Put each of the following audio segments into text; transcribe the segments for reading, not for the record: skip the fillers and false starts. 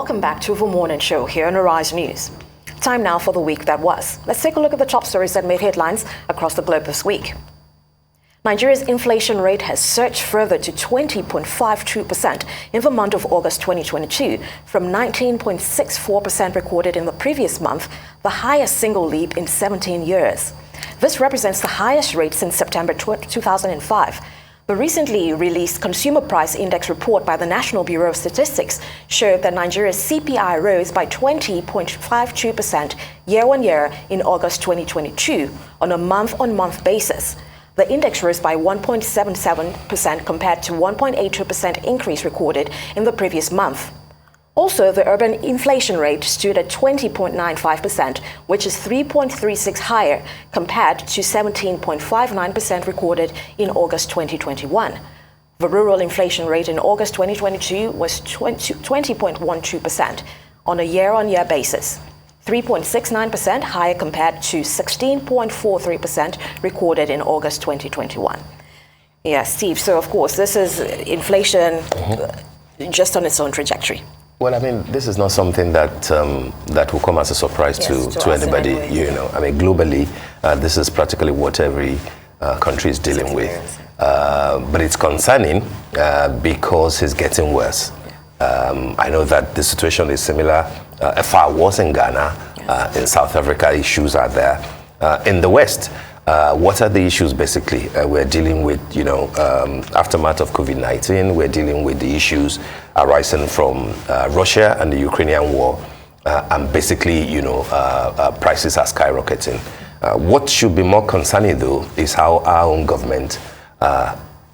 Welcome back to the Morning Show here on Arise News. Time now for the week that was. Let's take a look at the top stories that made headlines across the globe this week. Nigeria's inflation rate has surged further to 20.52% in the month of August 2022 from 19.64% recorded in the previous month, the highest single leap in 17 years. This represents the highest rate since September 2005. The recently released Consumer Price Index report by the National Bureau of Statistics showed that Nigeria's CPI rose by 20.52% year-on-year in August 2022 on a month-on-month basis. The index rose by 1.77% compared to 1.82% increase recorded in the previous month. Also, the urban inflation rate stood at 20.95%, which is 3.36 higher compared to 17.59% recorded in August 2021. The rural inflation rate in August 2022 was 20.12% on a year-on-year basis, 3.69% higher compared to 16.43% recorded in August 2021. Yeah, Steve, so of course, this is inflation just on its own trajectory. Well, I mean, this is not something that that will come as a surprise to anybody. You know, I mean, globally, this is practically what every country is dealing with. But it's concerning because it's getting worse. I know that the situation is similar, far worse in Ghana, in South Africa. Issues are there. In the West, what are the issues basically? We're dealing with, aftermath of COVID-19. We're dealing with the issues arising from Russia and the Ukrainian war. And basically, prices are skyrocketing. What should be more concerning, though, is how our own government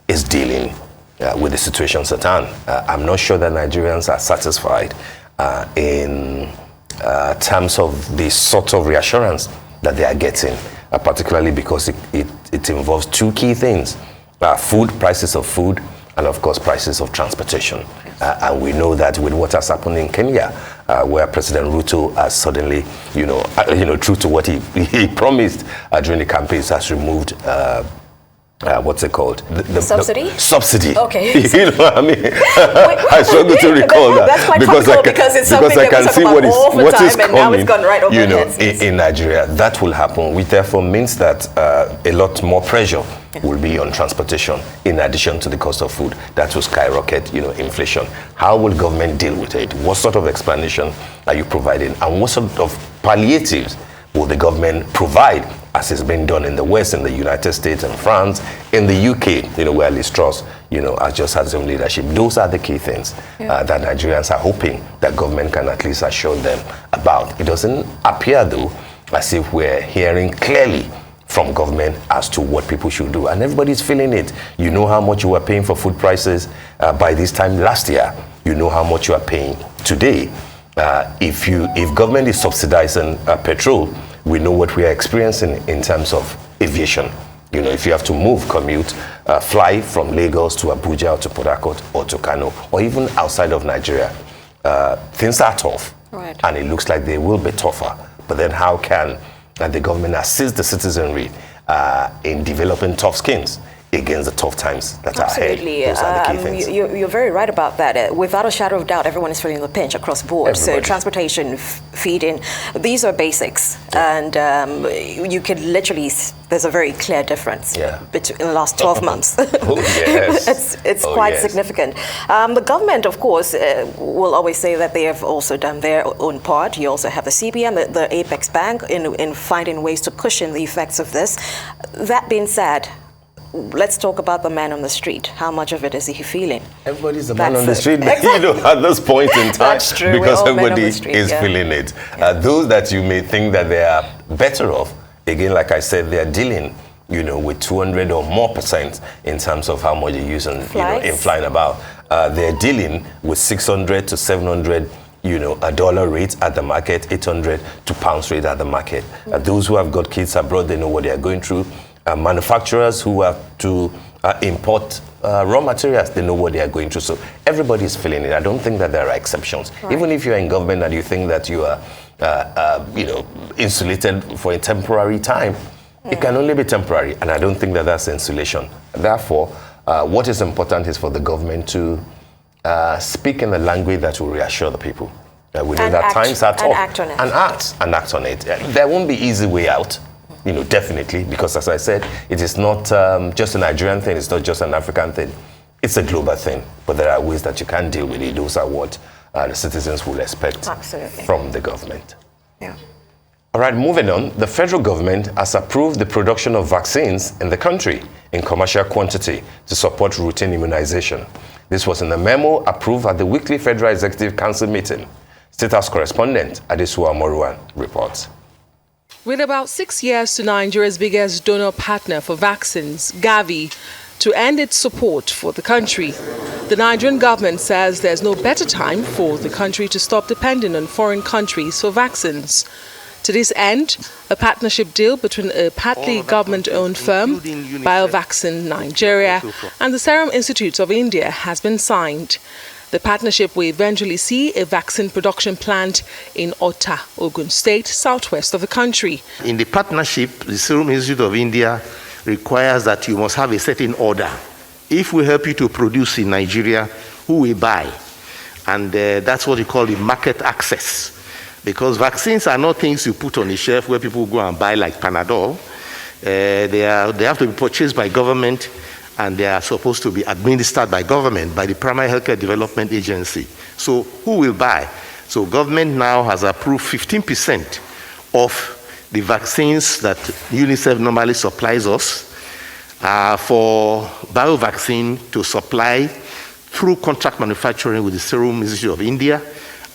is dealing with the situations at hand. I'm not sure that Nigerians are satisfied in terms of the sort of reassurance that they are getting. Particularly because it involves two key things, food, prices of food, and of course prices of transportation. And we know that with what has happened in Kenya, where President Ruto has suddenly, true to what he promised during the campaigns, has removed what's it called? The subsidy? Subsidy. Okay. You know what I mean? I struggle to recall that. That's quite because it's something that we talk about all the time, and now it's gone right over our heads. In Nigeria, that will happen, which therefore means that a lot more pressure will be on transportation, in addition to the cost of food. That will skyrocket, inflation. How will government deal with it? What sort of explanation are you providing? And what sort of palliatives will the government provide, as is being done in the West, in the United States and France, in the UK, where Liz Truss, has just had some leadership. Those are the key things that Nigerians are hoping that government can at least assure them about. It doesn't appear, though, as if we're hearing clearly from government as to what people should do. And everybody's feeling it. You know how much you were paying for food prices by this time last year. You know how much you are paying today. If government is subsidizing petrol, we know what we are experiencing in terms of aviation. If you have to move, commute, fly from Lagos to Abuja or to Port Harcourt or to Kano, or even outside of Nigeria, things are tough. Right. And it looks like they will be tougher. But then how can the government assist the citizenry in developing tough skins against the tough times that are ahead? Those are the key things. You're very right about that. Without a shadow of doubt, everyone is feeling the pinch across the board. Everybody. So transportation, feeding, these are basics. And you can literally, there's a very clear difference between the last 12 months. Oh, yes. It's quite significant. The government, of course, will always say that they have also done their own part. You also have the CBN, the Apex Bank, in finding ways to cushion the effects of this. That being said, let's talk about the man on the street. How much of it is he feeling? Everybody's a man on the street, at this point in time. That's true. Because everybody is feeling it. Those that you may think that they are better off, again, like I said, they are dealing, with 200 or more % in terms of how much you use in flying about. They're dealing with 600 to 700 a dollar rate at the market, 800 to pounds rate at the market. Those who have got kids abroad, they know what they are going through. Manufacturers who have to import raw materials, they know what they are going through. So everybody is feeling it. I don't think that there are exceptions. Right. Even if you're in government and you think that you are, insulated for a temporary time, it can only be temporary. And I don't think that that's insulation. Therefore, what is important is for the government to speak in a language that will reassure the people. We know that times are tough. And act on it. And act on it. There won't be easy way out, definitely, because as I said, it is not just a Nigerian thing, it's not just an African thing. It's a global thing, but there are ways that you can deal with it. Those are what the citizens will expect from the government. Yeah. All right, moving on. The federal government has approved the production of vaccines in the country in commercial quantity to support routine immunization. This was in a memo approved at the weekly Federal Executive Council meeting. State House correspondent Adesuwa Moruan reports. With about 6 years to Nigeria's biggest donor partner for vaccines, Gavi, to end its support for the country, the Nigerian government says there's no better time for the country to stop depending on foreign countries for vaccines. To this end, a partnership deal between a partly government-owned firm, BioVaccine Nigeria, and the Serum Institute of India has been signed. The partnership will eventually see a vaccine production plant in Ota, Ogun State, southwest of the country. In the partnership, the Serum Institute of India requires that you must have a certain order. If we help you to produce in Nigeria, who will buy? And that's what we call the market access. Because vaccines are not things you put on the shelf where people go and buy like Panadol. They have to be purchased by government, and they are supposed to be administered by government, by the Primary Healthcare Development Agency. So who will buy? So government now has approved 15% of the vaccines that UNICEF normally supplies us for BioVaccine to supply through contract manufacturing with the Serum Institute of India.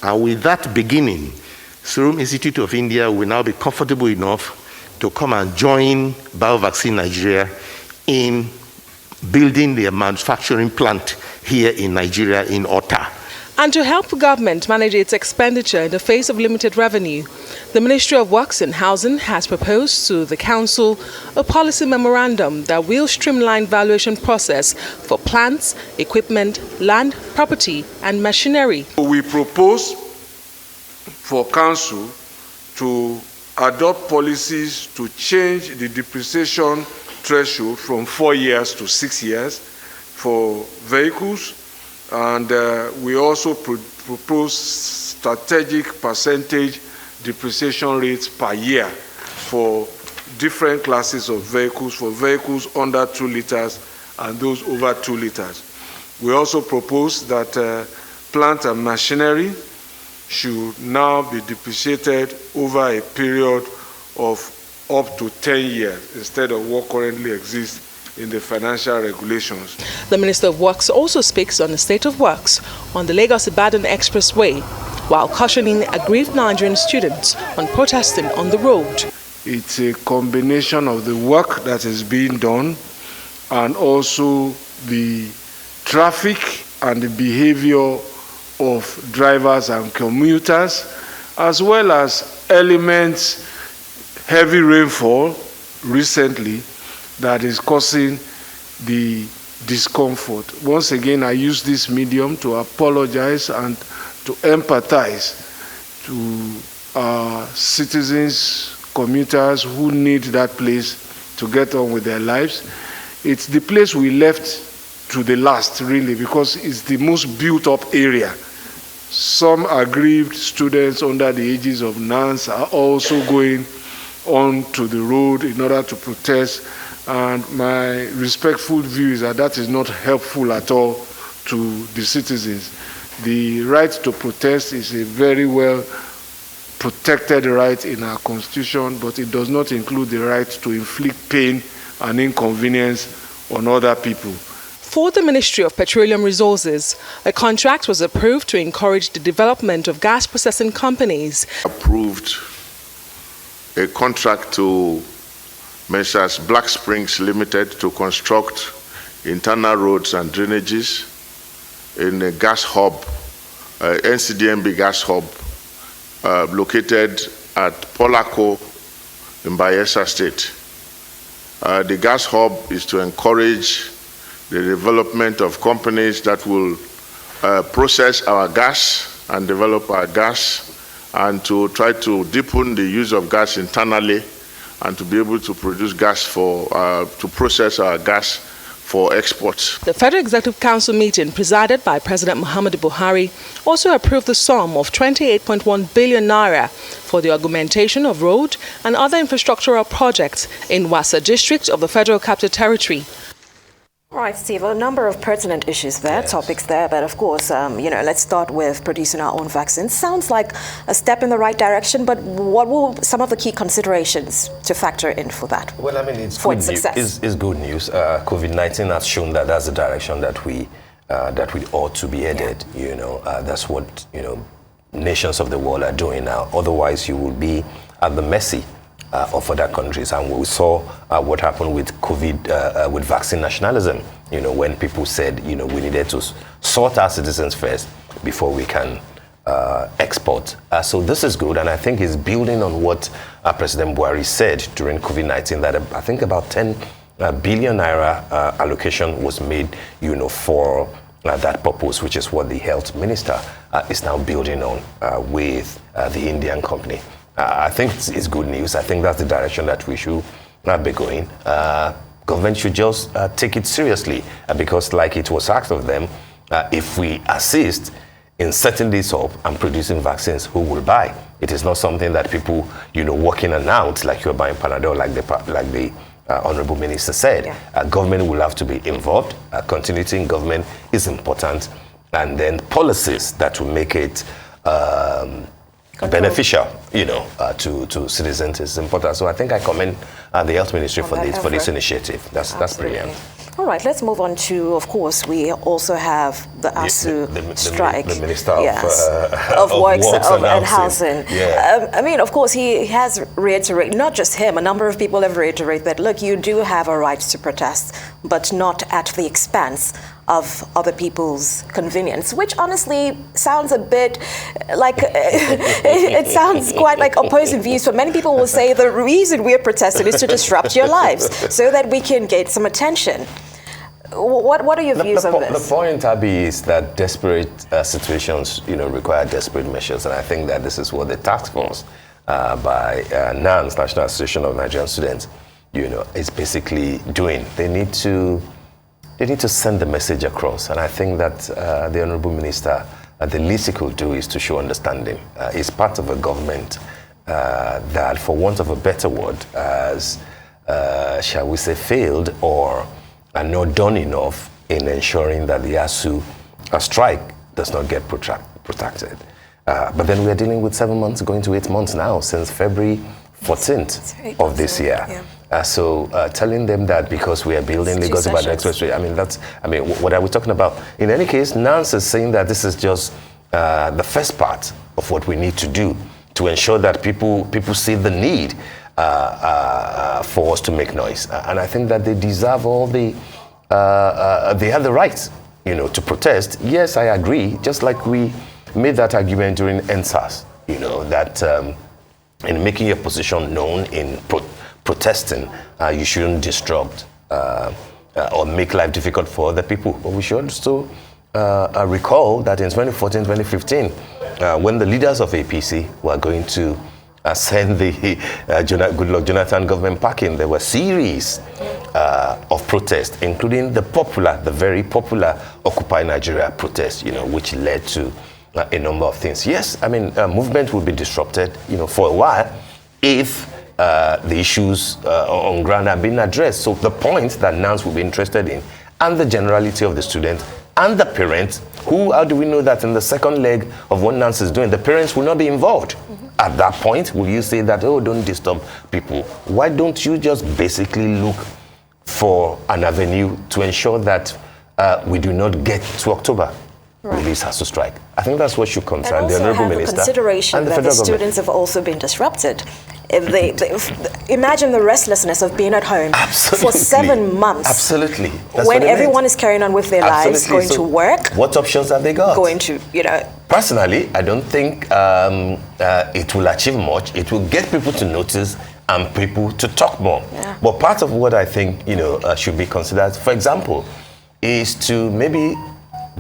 And with that beginning, Serum Institute of India will now be comfortable enough to come and join BioVaccine Nigeria in building their manufacturing plant here in Nigeria in Ota. And to help the government manage its expenditure in the face of limited revenue, the Ministry of Works and Housing has proposed to the Council a policy memorandum that will streamline valuation process for plants, equipment, land, property, and machinery. We propose for Council to adopt policies to change the depreciation threshold from 4 years to 6 years for vehicles, and we also propose strategic percentage depreciation rates per year for different classes of vehicles, for vehicles under 2 liters and those over 2 liters. We also propose that plant and machinery should now be depreciated over a period of up to 10 years instead of what currently exists in the financial regulations. The Minister of Works also speaks on the state of works on the Lagos-Ibadan Expressway, while cautioning aggrieved Nigerian students on protesting on the road. It's a combination of the work that is being done and also the traffic and the behavior of drivers and commuters, as well as elements, heavy rainfall recently, that is causing the discomfort. Once again, I use this medium to apologize and to empathize to our citizens, commuters who need that place to get on with their lives. It's the place we left to the last, really, because it's the most built-up area. Some aggrieved students under the ages of 9 are also going on to the road in order to protest, and my respectful view is that that is not helpful at all to the citizens. The right to protest is a very well protected right in our Constitution, but it does not include the right to inflict pain and inconvenience on other people. For the Ministry of Petroleum Resources, a contract was approved to encourage the development of gas processing companies. Approved a contract to Messrs. Black Springs Limited to construct internal roads and drainages in a gas hub, NCDMB gas hub, located at Polako in Bayelsa State. The gas hub is to encourage the development of companies that will process our gas and develop our gas, and to try to deepen the use of gas internally, and to be able to produce gas for, to process our gas for exports. The Federal Executive Council meeting, presided by President Muhammadu Buhari, also approved the sum of 28.1 billion naira for the augmentation of road and other infrastructural projects in Wassa district of the Federal Capital Territory. All right, Steve, a number of pertinent issues there, yes. Topics there, but of course, let's start with producing our own vaccines. Sounds like a step in the right direction, but what will some of the key considerations to factor in for that? Well, I mean, it's for good its success. It's good news. COVID-19 has shown that that's the direction that we ought to be headed. Yeah. That's what nations of the world are doing now. Otherwise, you will be at the mercy of other countries. And we saw what happened with COVID, with vaccine nationalism, when people said, we needed to sort our citizens first before we can export. So this is good, and I think it's building on what President Buhari said during COVID-19, that I think about 10 billion naira allocation was made, for that purpose, which is what the health minister is now building on with the Indian company. I think it's good news. I think that's the direction that we should be going. Government should just take it seriously because, like it was asked of them, if we assist in setting this up and producing vaccines, who will buy? It is not something that people, walk in and out like you're buying Panadol, like the Honorable Minister said. Yeah. Government will have to be involved. Continuity in government is important. And then policies that will make it beneficial, to citizens is important. So I think I commend the Health Ministry for this initiative. That's brilliant. All right, let's move on to, of course, we also have the ASU strike. The Minister of Works and Housing. Yeah. Of course, he has reiterated, not just him, a number of people have reiterated that, look, you do have a right to protest, but not at the expense of other people's convenience, which honestly sounds a bit like, it sounds quite like opposing views. But many people will say the reason we're protesting is to disrupt your lives so that we can get some attention. What are your views on this? The point, Abby, is that desperate situations, require desperate measures, and I think that this is what the task force by NANS, National Association of Nigerian Students, is basically doing. They need to send the message across, and I think that the Honorable Minister, the least he could do is to show understanding. He's part of a government that, for want of a better word, has, shall we say, failed or are not done enough in ensuring that the ASU strike does not get protracted. But then we are dealing with 7 months, going to 8 months now, since February 14th of this year. Yeah. So telling them that because we are building Lagos-Ibadan Expressway, what are we talking about? In any case, NANS is saying that this is just the first part of what we need to do to ensure that people see the need for us to make noise. And I think that they deserve all they have the right, to protest. Yes, I agree, just like we made that argument during NSAS, that in making your position known in protesting, you shouldn't disrupt or make life difficult for other people. But we should also recall that in 2014, 2015, when the leaders of APC were going to send the Goodluck Jonathan government packing, there were a series of protests, including the very popular Occupy Nigeria protest, which led to a number of things. Yes, movement will be disrupted, for a while if the issues on ground are being addressed. So the point that NANS will be interested in, and the generality of the students and the parents, how do we know that in the second leg of what NANS is doing, the parents will not be involved? Mm-hmm. At that point, will you say that, don't disturb people? Why don't you just basically look for an avenue to ensure that we do not get to October? Right. Release has to strike. I think that's what should concern the Honorable Minister. And also have a consideration that the students have also been disrupted. Imagine the restlessness of being at home for 7 months. Absolutely. When everyone is carrying on with their lives, going to work. What options have they got? Going to, Personally, I don't think it will achieve much. It will get people to notice and people to talk more. Yeah. But part of what I think, should be considered, for example, is to maybe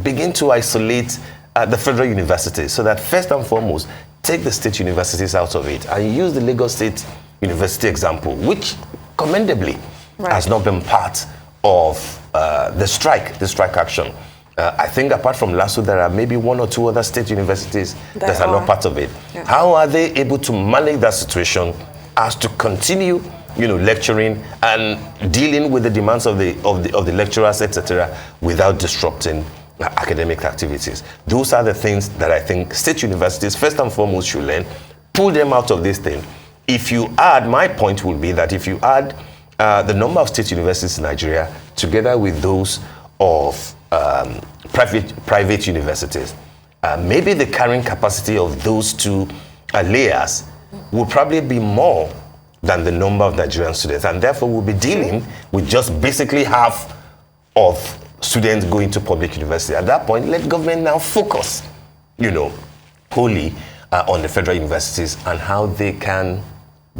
begin to isolate the federal universities so that first and foremost, take the state universities out of it and use the Lagos State University example, which commendably has not been part of the strike action. I think apart from LASU, there are maybe one or two other state universities that are not part of it. Yeah. How are they able to manage that situation as to continue, lecturing and dealing with the demands of the lecturers, etc., without disrupting academic activities? Those are the things that I think state universities, first and foremost, should learn. Pull them out of this thing. If you add, my point would be that if you add the number of state universities in Nigeria together with those of private universities, maybe the carrying capacity of those two layers will probably be more than the number of Nigerian students, and therefore we'll be dealing with just basically half of students going to public university. At that point, let government now focus, wholly on the federal universities and how they can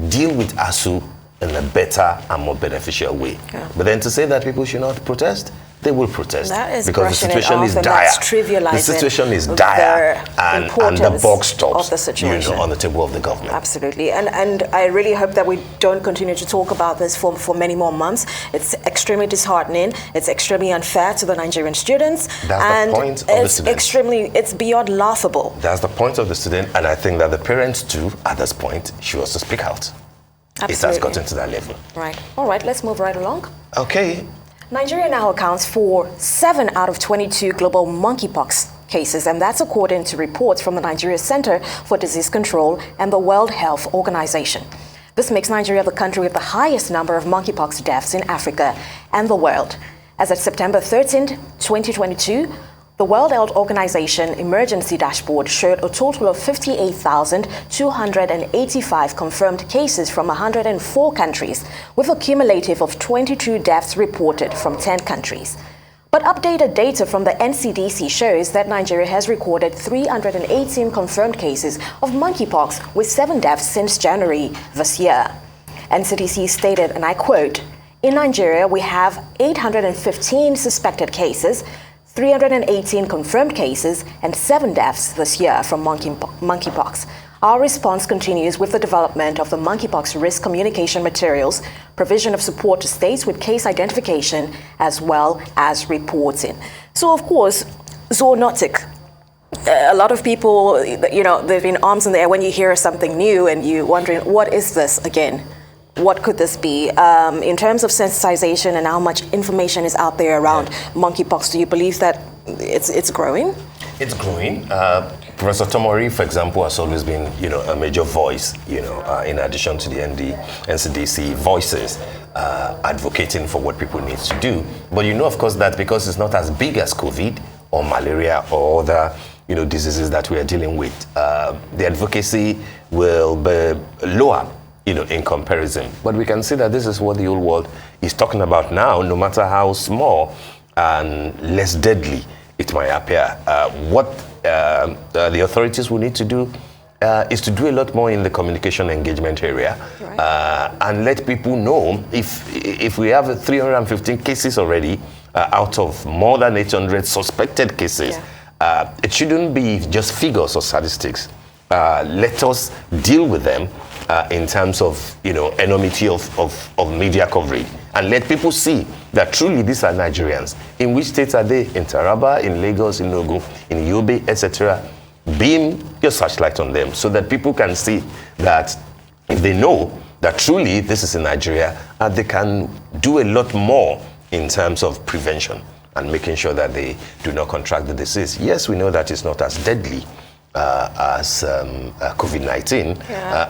deal with ASU in a better and more beneficial way. Yeah. But then to say that people should not protest, they will protest because the situation is dire. The situation is dire, and the buck stops on the table of the government. Absolutely, and I really hope that we don't continue to talk about this for many more months. It's extremely disheartening. It's extremely unfair to the Nigerian students. That's the point of the students. It's beyond laughable. That's the point of the student, and I think that the parents too, at this point, should also speak out. Absolutely. It has gotten to that level. Right. All right. Let's move right along. Okay. Nigeria now accounts for 7 out of 22 global monkeypox cases, and that's according to reports from the Nigeria Center for Disease Control and the World Health Organization. This makes Nigeria the country with the highest number of monkeypox deaths in Africa and the world. As of September 13, 2022, the World Health Organization Emergency Dashboard showed a total of 58,285 confirmed cases from 104 countries, with a cumulative of 22 deaths reported from 10 countries. But updated data from the NCDC shows that Nigeria has recorded 318 confirmed cases of monkeypox, with 7 deaths since January this year. NCDC stated, and I quote, "In Nigeria, we have 815 suspected cases, 318 confirmed cases, and 7 deaths this year from monkeypox. Our response continues with the development of the monkeypox risk communication materials, provision of support to states with case identification, as well as reporting." So, of course, zoonotic. A lot of people, they've been arms in the air when you hear something new and you're wondering, what is this again? What could this be? In terms of sensitization and how much information is out there around monkeypox, do you believe that it's growing? It's growing. Professor Tomori, for example, has always been, a major voice, in addition to the NCDC voices, advocating for what people need to do. But of course, that because it's not as big as COVID or malaria or other, diseases that we are dealing with, the advocacy will be lower, in comparison. But we can see that this is what the whole world is talking about now, no matter how small and less deadly it might appear. What the authorities will need to do is to do a lot more in the communication engagement area, right, and let people know if we have 315 cases already out of more than 800 suspected cases, it shouldn't be just figures or statistics. Let us deal with them in terms of enormity of media coverage, and let people see that truly these are Nigerians. In which states are they? In Taraba, in Lagos, in Ogun, in Yobe, etc. Beam your searchlight on them so that people can see that if they know that truly this is in Nigeria, they can do a lot more in terms of prevention and making sure that they do not contract the disease. Yes, we know that it's not as deadly as COVID-19,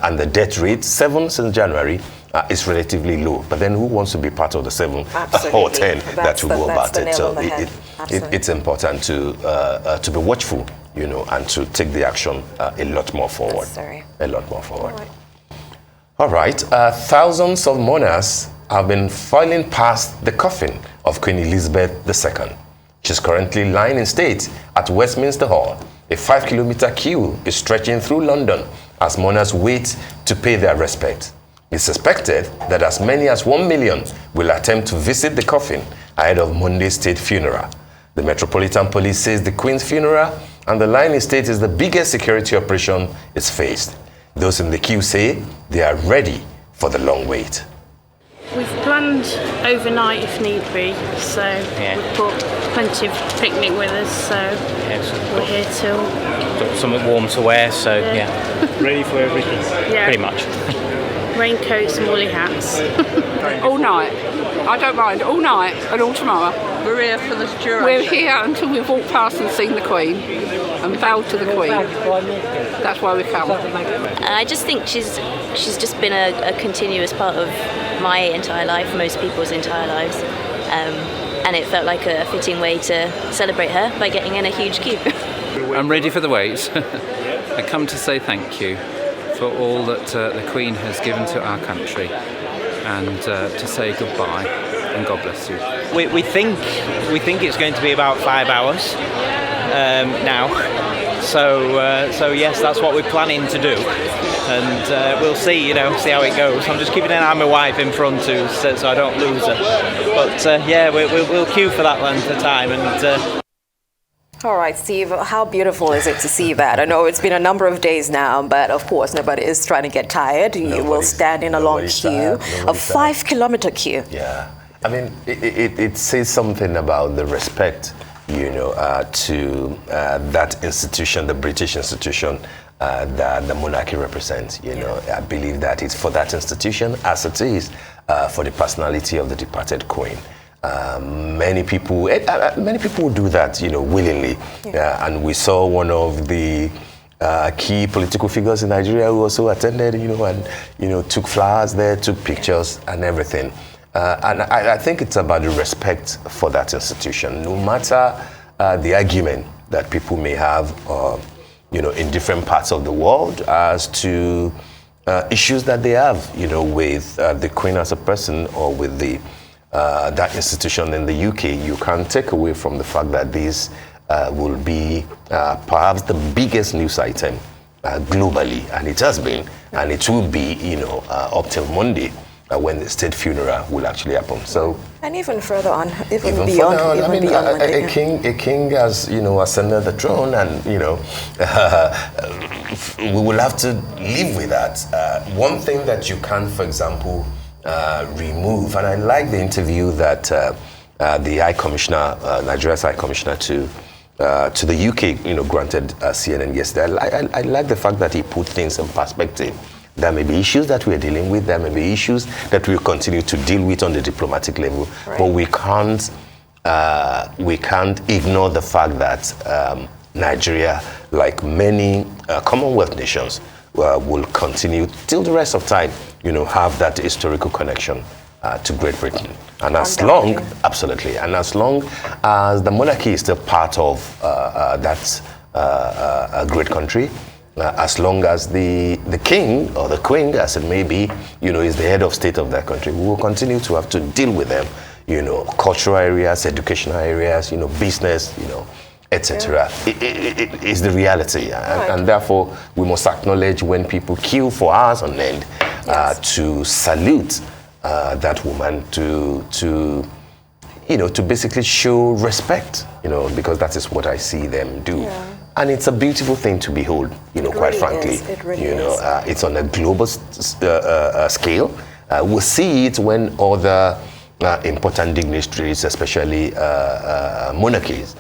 and the death rate, 7 since January, is relatively low. But then who wants to be part of the 7 or 10 that will go about it? So it's important to be watchful, and to take the action a lot more forward. A lot more forward. All right. Thousands of mourners have been filing past the coffin of Queen Elizabeth II. She's currently lying in state at Westminster Hall. A 5-kilometer queue is stretching through London as mourners wait to pay their respect. It's suspected that as many as 1 million will attempt to visit the coffin ahead of Monday's state funeral. The Metropolitan Police says the Queen's funeral and the line in state is the biggest security operation it's faced. Those in the queue say they are ready for the long wait. We've planned and overnight if need be. So we've brought plenty of picnic with us, so we're here till... Got something warm to wear, so Ready for everything? pretty much. Raincoats and woolly hats. All night. I don't mind. All night and all tomorrow. We're here for this duration. We're here until we've walked past and seen the Queen and bowed to the Queen. That's why we come. I just think she's just been a continuous part of my entire life, most people's entire lives. And it felt like a fitting way to celebrate her by getting in a huge queue. I'm ready for the wait. I come to say thank you for all that the Queen has given to our country, and to say goodbye and God bless you. We think it's going to be about 5 hours now. So yes, that's what we're planning to do, and we'll see. See how it goes. I'm just keeping an eye on my wife in front too, so I don't lose her. But we'll queue for that length of time and. All right, Steve, how beautiful is it to see that? I know it's been a number of days now, but of course nobody is trying to get tired. You will stand in a long queue, a 5-kilometer queue. Yeah, I mean, it says something about the respect, to that institution, the British institution that the monarchy represents. I believe that it's for that institution as it is for the personality of the departed Queen. Many people will do that, willingly. And we saw one of the key political figures in Nigeria who also attended, and took flowers there, took pictures and everything. And I think it's about the respect for that institution, no matter the argument that people may have, in different parts of the world as to issues that they have, with the Queen as a person or with that institution in the UK. You can't take away from the fact that this will be perhaps the biggest news item globally, and it has been, and it will be, up till Monday when the state funeral will actually happen. So, and even further on, even beyond, further on, beyond a king has, ascended the throne, and we will have to live with that. One thing that you can, for example, remove, and I like the interview that the High Commissioner, Nigeria's High Commissioner to the UK, granted CNN yesterday. I like the fact that he put things in perspective. There may be issues that we're dealing with. There may be issues that we'll continue to deal with on the diplomatic level, right. But we can't ignore the fact that Nigeria, like many Commonwealth nations, will continue till the rest of time, have that historical connection to Great Britain. And as long, absolutely, and as long as the monarchy is still part of that great country, as long as the king or the queen, as it may be, is the head of state of that country, we will continue to have to deal with them, cultural areas, educational areas, business, etc. It is the reality, and therefore we must acknowledge when people queue for hours on end to salute that woman, to basically show respect, because that is what I see them do. Yeah. And it's a beautiful thing to behold, quite frankly. It really is. It's on a global scale. We'll see it when other important dignitaries, especially monarchies,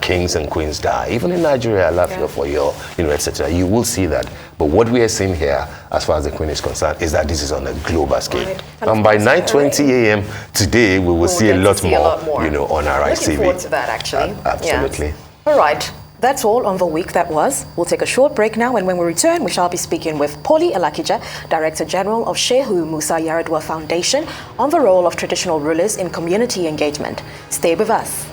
kings and queens die. Even in Nigeria, Lafia for your, etc. You will see that. But what we are seeing here, as far as the Queen is concerned, is that this is on a global scale. Right. And by 9:20 a.m. today, we will see a lot more, on our ICV. Looking forward to that, actually. Absolutely. Yeah. All right. That's all on the week that was. We'll take a short break now, and when we return, we shall be speaking with Polly Elakija, Director General of Shehu Musa Yaradua Foundation, on the role of traditional rulers in community engagement. Stay with us.